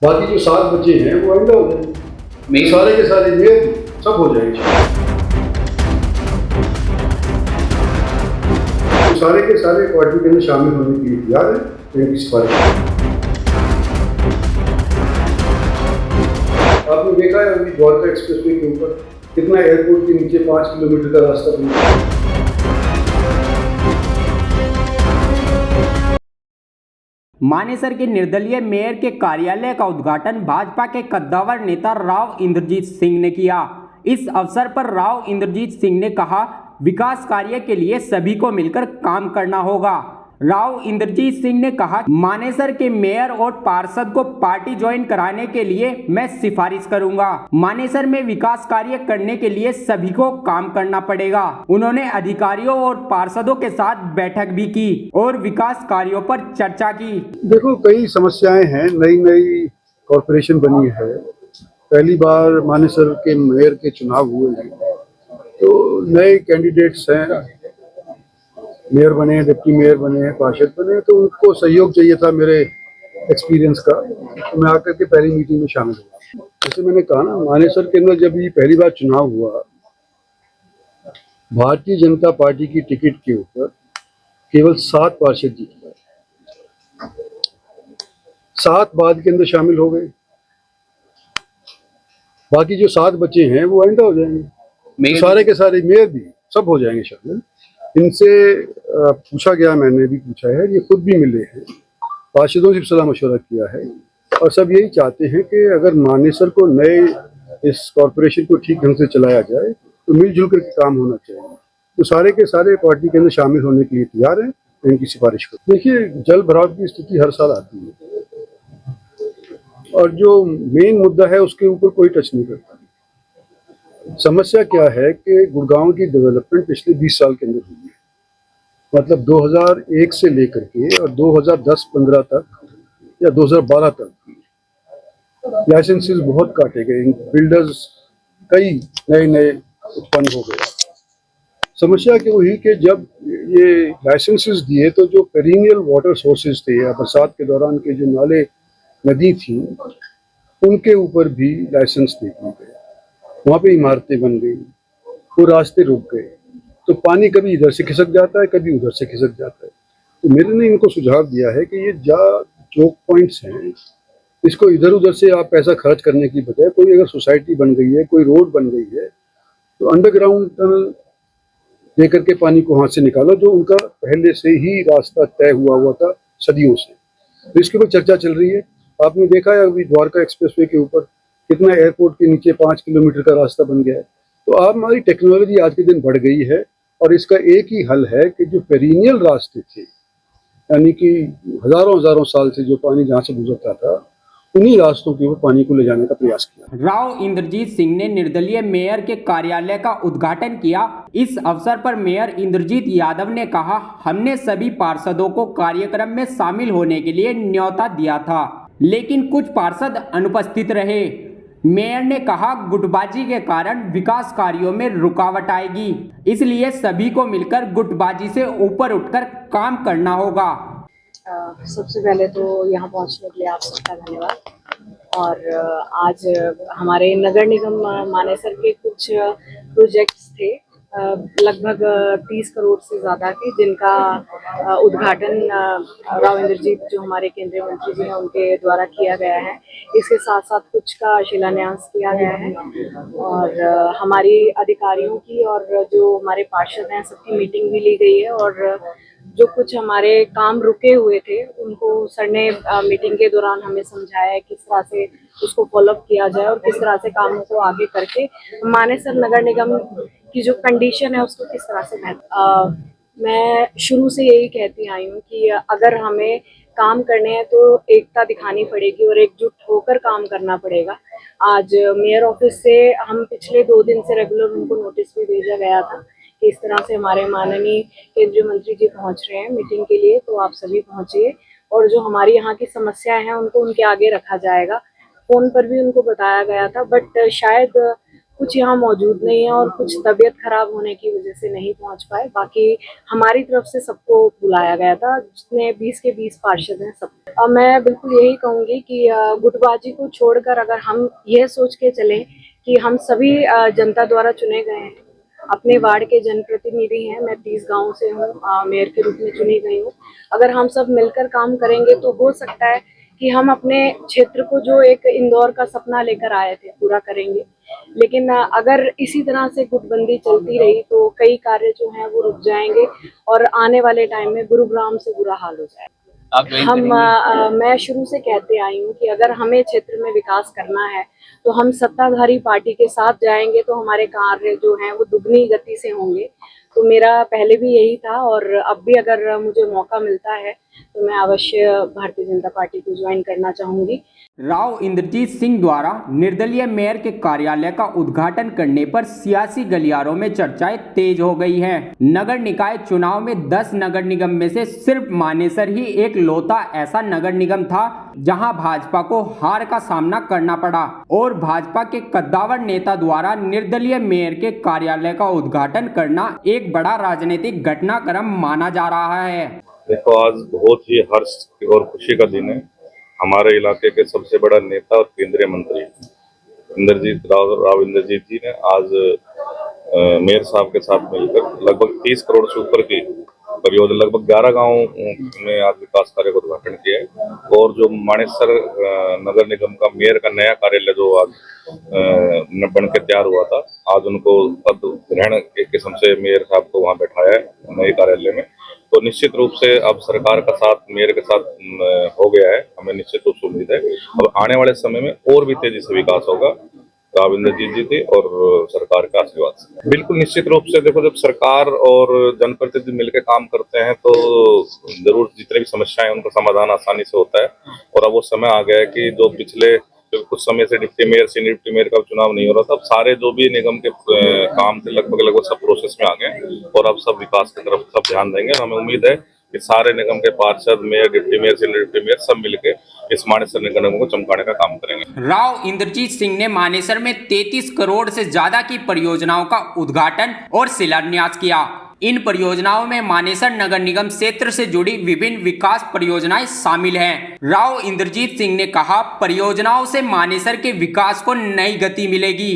बाकी जो 7 बच्चे हैं वो आइंदा हो जाएंगे, सारे के सारे मेयर सब हो जाएंगे। तो सारे के सारे पार्टी के अंदर शामिल होने के लिए तैयार है। इनकी सिफारिश आपने देखा है अभी द्वारका एक्सप्रेसवे के ऊपर कितना एयरपोर्ट के नीचे 5 किलोमीटर का रास्ता बना। मानेसर के निर्दलीय मेयर के कार्यालय का उद्घाटन भाजपा के कद्दावर नेता राव इंद्रजीत सिंह ने किया। इस अवसर पर राव इंद्रजीत सिंह ने कहा, विकास कार्य के लिए सभी को मिलकर काम करना होगा। राव इंद्रजीत सिंह ने कहा, मानेसर के मेयर और पार्षद को पार्टी ज्वाइन कराने के लिए मैं सिफारिश करूंगा। मानेसर में विकास कार्य करने के लिए सभी को काम करना पड़ेगा। उन्होंने अधिकारियों और पार्षदों के साथ बैठक भी की और विकास कार्यों पर चर्चा की। देखो, कई समस्याएं हैं। नई नई कॉरपोरेशन बनी है, पहली बार मानेसर के मेयर के चुनाव हुए हैं, तो नए कैंडिडेट्स हैं, मेयर बने, डिप्टी मेयर बने, पार्षद बने, तो उनको सहयोग चाहिए था मेरे एक्सपीरियंस का। तो मैं आकर के पहली मीटिंग में शामिल हुआ। जैसे मैंने कहा ना, मानेसर के अंदर जब ये पहली बार चुनाव हुआ, भारतीय जनता पार्टी की टिकट के ऊपर केवल 7 पार्षद जीते, 7 बाद के अंदर शामिल हो गए। बाकी जो 7 बच्चे हैं वो आइंदा हो जाएंगे, सारे के सारे मेयर भी सब हो जाएंगे शामिल। इनसे पूछा गया, मैंने भी पूछा है, ये खुद भी मिले हैं, पार्षदों से सलाह मशवरा किया है, और सब यही चाहते हैं कि अगर मानेसर को नए इस कॉरपोरेशन को ठीक ढंग से चलाया जाए तो मिलजुल कर के काम होना चाहिए। तो सारे के सारे पार्टी के अंदर शामिल होने के लिए तैयार हैं। इनकी सिफारिश को देखिए, जल भराव की स्थिति हर साल आती है और जो मेन मुद्दा है उसके ऊपर कोई टच नहीं करता। समस्या क्या है कि गुड़गांव की डेवलपमेंट पिछले 20 साल के अंदर हुई है, मतलब 2001 से लेकर के और 2010-15 तक या 2012 तक लाइसेंसेस बहुत काटे गए, बिल्डर्स कई नए नए उत्पन्न हो गए। समस्या क्या हुई कि जब ये लाइसेंसेस दिए तो जो पेरिनियल वाटर सोर्सेज थे या बरसात के दौरान के जो नाले नदी थी उनके ऊपर भी लाइसेंस दे दिए गए, वहाँ पे इमारतें बन गई, वो रास्ते रुक गए, तो पानी कभी इधर से खिसक जाता है, कभी उधर से खिसक जाता है। तो मैंने इनको सुझाव दिया है कि ये चोक पॉइंट्स हैं, इसको इधर उधर से आप पैसा खर्च करने की बजाय कोई अगर सोसाइटी बन गई है, कोई रोड बन गई है, तो अंडरग्राउंड टनल देकर के पानी को वहाँ से निकालो, जो उनका पहले से ही रास्ता तय हुआ था सदियों से। तो इसके ऊपर चर्चा चल रही है। आपने देखा है अभी द्वारका एक्सप्रेसवे के ऊपर कितना एयरपोर्ट के नीचे 5 किलोमीटर का रास्ता बन गया है। तो अब हमारी टेक्नोलॉजी आज के दिन बढ़ गई है और इसका एक ही हल है कि जो पेरिनियल रास्ते थे, यानी कि हजारों हजारों साल से जो पानी जहाँ से गुजरता था, उन्हीं रास्तों के ऊपर पानी को ले जाने का प्रयास किया। राव इंद्रजीत सिंह ने निर्दलीय मेयर के कार्यालय का उद्घाटन किया। इस अवसर पर मेयर इंद्रजीत यादव ने कहा, हमने सभी पार्षदों को कार्यक्रम में शामिल होने के लिए न्योता दिया था, लेकिन कुछ पार्षद अनुपस्थित रहे। मेयर ने कहा, गुटबाजी के कारण विकास कार्यों में रुकावट आएगी, इसलिए सभी को मिलकर गुटबाजी से ऊपर उठकर काम करना होगा। सबसे पहले तो यहाँ पहुँचने के लिए आप सबका धन्यवाद। और आज हमारे नगर निगम मानेसर के कुछ प्रोजेक्ट्स थे, लगभग 30 करोड़ से ज़्यादा के, जिनका उद्घाटन राव इंद्रजीत जो हमारे केंद्रीय मंत्री जी हैं उनके द्वारा किया गया है। इसके साथ साथ कुछ का शिलान्यास किया गया है और हमारी अधिकारियों की और जो हमारे पार्षद हैं सबकी मीटिंग भी ली गई है। और जो कुछ हमारे काम रुके हुए थे उनको सर ने मीटिंग के दौरान हमें समझाया है किस तरह से उसको फॉलोअप किया जाए और किस तरह से कामों को आगे करके मानेसर नगर निगम की जो कंडीशन है उसको किस तरह से मैं शुरू से यही कहती आई हूँ कि अगर हमें काम करने हैं तो एकता दिखानी पड़ेगी और एकजुट होकर काम करना पड़ेगा। आज मेयर ऑफिस से हम पिछले 2 दिन से रेगुलर उनको नोटिस भी भेजा गया था कि इस तरह से हमारे माननीय केंद्रीय मंत्री जी पहुंच रहे हैं मीटिंग के लिए, तो आप सभी पहुंचिए और जो हमारी यहाँ की समस्याएं हैं उनको उनके आगे रखा जाएगा। फोन पर भी उनको बताया गया था, बट शायद कुछ यहाँ मौजूद नहीं है और कुछ तबीयत खराब होने की वजह से नहीं पहुंच पाए। बाकी हमारी तरफ से सबको बुलाया गया था, जितने 20 के 20 पार्षद हैं सब। मैं बिल्कुल यही कहूंगी कि गुटबाजी को छोड़कर अगर हम यह सोच के चलें कि हम सभी जनता द्वारा चुने गए हैं, अपने वार्ड के जनप्रतिनिधि हैं, मैं 30 गांव से हूँ, मेयर के रूप में चुनी गई हूँ। अगर हम सब मिलकर काम करेंगे तो हो सकता है कि हम अपने क्षेत्र को जो एक इंदौर का सपना लेकर आए थे पूरा करेंगे। लेकिन अगर इसी तरह से गुटबंदी चलती रही तो कई कार्य जो हैं वो रुक जाएंगे और आने वाले टाइम में गुरुग्राम से बुरा हाल हो जाएगा। मैं शुरू से कहते आई हूँ कि अगर हमें क्षेत्र में विकास करना है तो हम सत्ताधारी पार्टी के साथ जाएंगे तो हमारे कार्य जो हैं वो दुगनी गति से होंगे। तो मेरा पहले भी यही था और अब भी अगर मुझे मौका मिलता है तो मैं अवश्य भारतीय जनता पार्टी को ज्वाइन करना चाहूंगी। राव इंद्रजीत सिंह द्वारा निर्दलीय मेयर के कार्यालय का उद्घाटन करने पर सियासी गलियारों में चर्चाएं तेज हो गई हैं। नगर निकाय चुनाव में 10 नगर निगम में से सिर्फ मानेसर ही एक लौता ऐसा नगर निगम था जहां भाजपा को हार का सामना करना पड़ा और भाजपा के कद्दावर नेता द्वारा निर्दलीय मेयर के कार्यालय का उद्घाटन करना एक बड़ा राजनीतिक घटनाक्रम माना जा रहा है। देखो, आज बहुत ही हर्ष और खुशी का दिन है। हमारे इलाके के सबसे बड़ा नेता और केंद्रीय मंत्री राव इंद्रजीत जी ने आज मेयर साहब के साथ मिलकर लगभग 30 करोड़ से ऊपर की परियोजना लगभग 11 गांव में आज विकास कार्य का उद्घाटन किया है। और जो मानेसर नगर निगम का मेयर का नया कार्यालय जो आज बन के तैयार हुआ था, आज उनको पद ग्रहण के किस्म से मेयर साहब को वहां बैठाया है नए कार्यालय में। तो निश्चित रूप से अब सरकार का साथ मेयर के साथ हो गया है, हमें निश्चित रूप से उम्मीद है अब आने वाले समय में और भी तेजी से विकास होगा राव इंद्रजीत जी थे और सरकार का आशीर्वाद से। बिल्कुल निश्चित रूप से देखो, जब सरकार और जनप्रतिनिधि मिलकर काम करते हैं तो जरूर जितने भी समस्याएं उनका समाधान आसानी से होता है। और अब वो समय आ गया है कि जो पिछले कुछ समय से deputy mayor senior deputy mayor का चुनाव नहीं हो रहा था, अब सारे जो भी निगम के काम थे लगभग सब प्रोसेस में आ गए और अब सब विकास की तरफ सब ध्यान देंगे। हमें उम्मीद है कि सारे निगम के पार्षद, mayor, deputy mayor, senior deputy mayor सब मिलके इस मानेसर निगम को चमकाने का काम करेंगे। राव इंद्रजीत सिंह ने मानेसर में 33 करोड़ से ज्यादा की परियोजनाओं का उद्घाटन और शिलान्यास किया। इन परियोजनाओं में मानेसर नगर निगम क्षेत्र से जुड़ी विभिन्न विकास परियोजनाएं शामिल हैं। राव इंद्रजीत सिंह ने कहा, परियोजनाओं से मानेसर के विकास को नई गति मिलेगी।